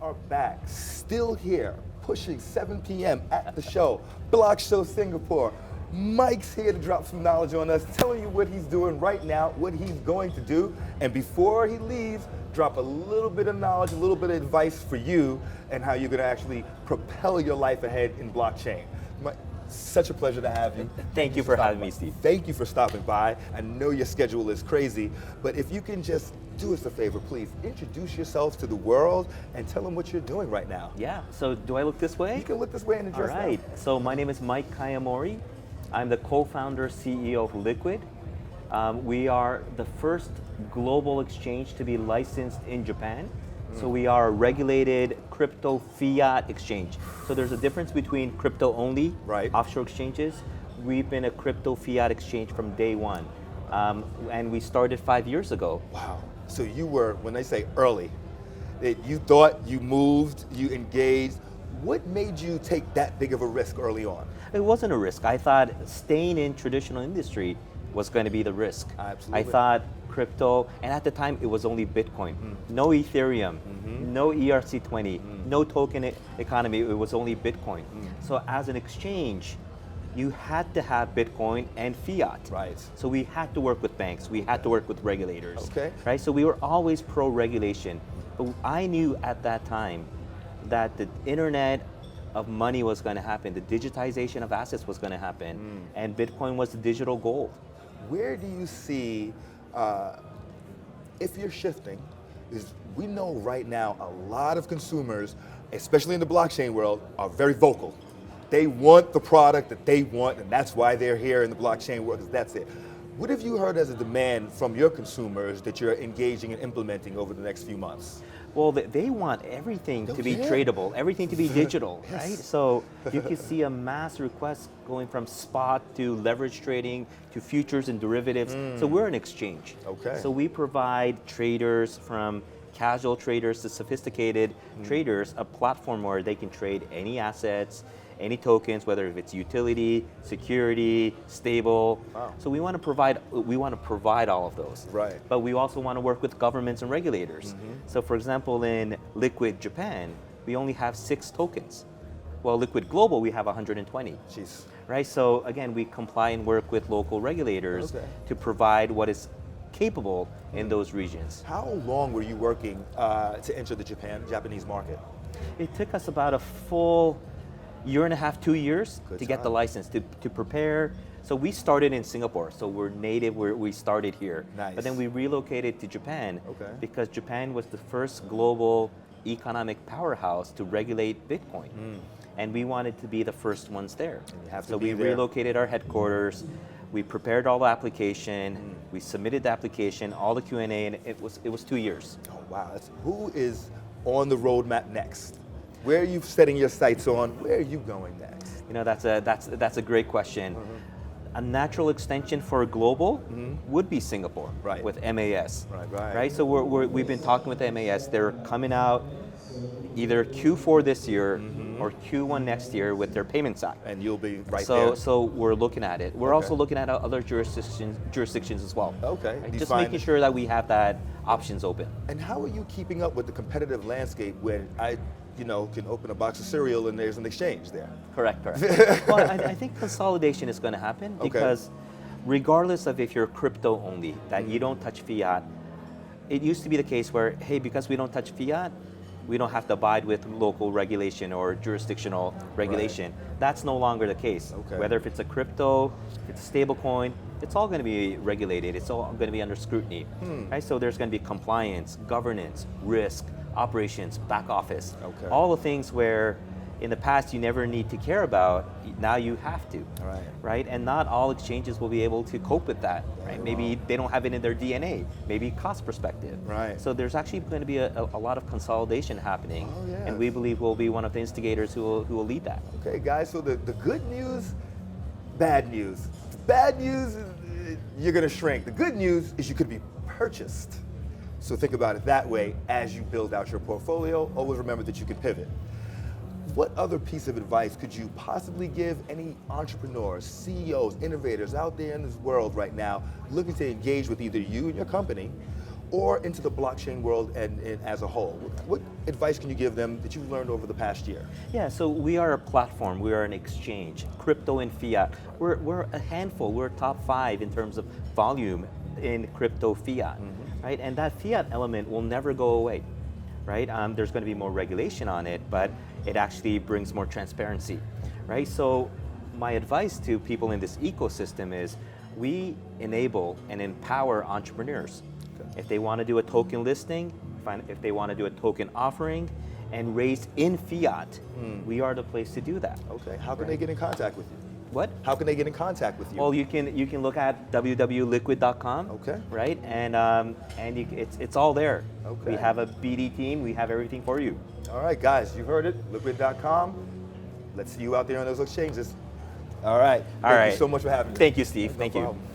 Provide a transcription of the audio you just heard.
are back, still here, pushing 7 p.m. at the show, BlockShow Singapore. Mike's here to drop some knowledge on us, telling you what he's doing right now, what he's going to do, and before he leaves, drop a little bit of knowledge, a little bit of advice for you and how you're going to actually propel your life ahead in blockchain. Mike, such a pleasure to have you. Thank you for having me, Steve. Thank you for stopping by. I know your schedule is crazy, but if you can just do us a favor, please introduce yourself to the world and tell them what you're doing right now. Yeah, so do I look this way? You can look this way and address All right, so my name is Mike Kayamori. I'm the co-founder, CEO of Liquid. We are the first global exchange to be licensed in Japan. So we are a regulated crypto fiat exchange. So there's a difference between crypto only, offshore exchanges. We've been a crypto fiat exchange from day one. And we started 5 years ago. Wow, so you were, when they say early, you thought, you moved, you engaged. What made you take that big of a risk early on? It wasn't a risk. I thought staying in traditional industry was going to be the risk. Absolutely. I thought crypto, and at the time it was only Bitcoin. No Ethereum, no ERC20, no token economy, it was only Bitcoin. So as an exchange, you had to have Bitcoin and fiat. Right. So we had to work with banks, we had to work with regulators. Okay. Right, so we were always pro-regulation. But I knew at that time that the internet of money was going to happen, the digitization of assets was going to happen, and Bitcoin was the digital gold. Where do you see, if you're shifting, is we know right now a lot of consumers, especially in the blockchain world, are very vocal. They want the product that they want, and that's why they're here in the blockchain world, because that's it. What have you heard as a demand from your consumers that you're engaging and implementing over the next few months? Well, they want everything to be tradable, everything to be digital, right? So you can see a mass request going from spot to leverage trading to futures and derivatives. So we're an exchange. Okay. So we provide traders, from casual traders to sophisticated traders, a platform where they can trade any assets, any tokens, whether if it's utility, security, stable. Wow. So we want to provide all of those. Right. But we also want to work with governments and regulators. So for example, in Liquid Japan, we only have 6 tokens. Well, Liquid Global, we have 120. Jeez. Right, so again, we comply and work with local regulators to provide what is capable in those regions. How long were you working to enter the Japanese market? It took us about a full year and a half, 2 years to get the license, to prepare. So we started in Singapore, so we're native, we started here. Nice. But then we relocated to Japan because Japan was the first global economic powerhouse to regulate Bitcoin. And we wanted to be the first ones there. So we relocated our headquarters, we prepared all the application, we submitted the application, all the Q&A, and it was 2 years. Oh wow, who is on the roadmap next? Where are you setting your sights on? Where are you going next? You know, that's a great question. A natural extension for global would be Singapore, with MAS. Right. So we've been talking with MAS. They're coming out either Q4 this year or Q1 next year with their payments act. And you'll be there. So we're looking at it. We're also looking at other jurisdictions as well. Okay. Right? Just making sure that we have that options open. And how are you keeping up with the competitive landscape when I can open a box of cereal and there's an exchange there? Correct. Well, I think consolidation is going to happen because regardless of if you're crypto only, that you don't touch fiat, it used to be the case where, hey, because we don't touch fiat, we don't have to abide with local regulation or jurisdictional regulation. That's no longer the case. Whether if it's a crypto, if it's a stable coin, it's all going to be regulated. It's all going to be under scrutiny. Right? So there's going to be compliance, governance, risk, operations, back office, all the things where in the past you never need to care about, now you have to, right? And not all exchanges will be able to cope with that, right? Maybe they don't have it in their DNA, maybe cost perspective. So there's actually going to be a lot of consolidation happening, and we believe we'll be one of the instigators who will lead that. Okay, guys, so the good news, bad news. The bad news is you're going to shrink. The good news is you could be purchased. So think about it that way as you build out your portfolio. Always remember that you can pivot. What other piece of advice could you possibly give any entrepreneurs, CEOs, innovators out there in this world right now looking to engage with either you and your company or into the blockchain world and as a whole? What advice can you give them that you've learned over the past year? Yeah, so we are a platform, we are an exchange, crypto and fiat. We're a handful, we're top 5 in terms of volume in crypto fiat, right? And that fiat element will never go away, right? There's going to be more regulation on it, but it actually brings more transparency, right? So my advice to people in this ecosystem is we enable and empower entrepreneurs. Okay. If they want to do a token listing, if they want to do a token offering, and raise in fiat, we are the place to do that. Okay, how can they get in contact with you? What? How can they get in contact with you? Well, you can look at www.liquid.com. Okay. Right, and it's all there. Okay. We have a BD team. We have everything for you. All right, guys, you heard it. Liquid.com. Let's see you out there on those exchanges. All right. Thank you so much for having me. Thank you, Steve. No Thank problem. you.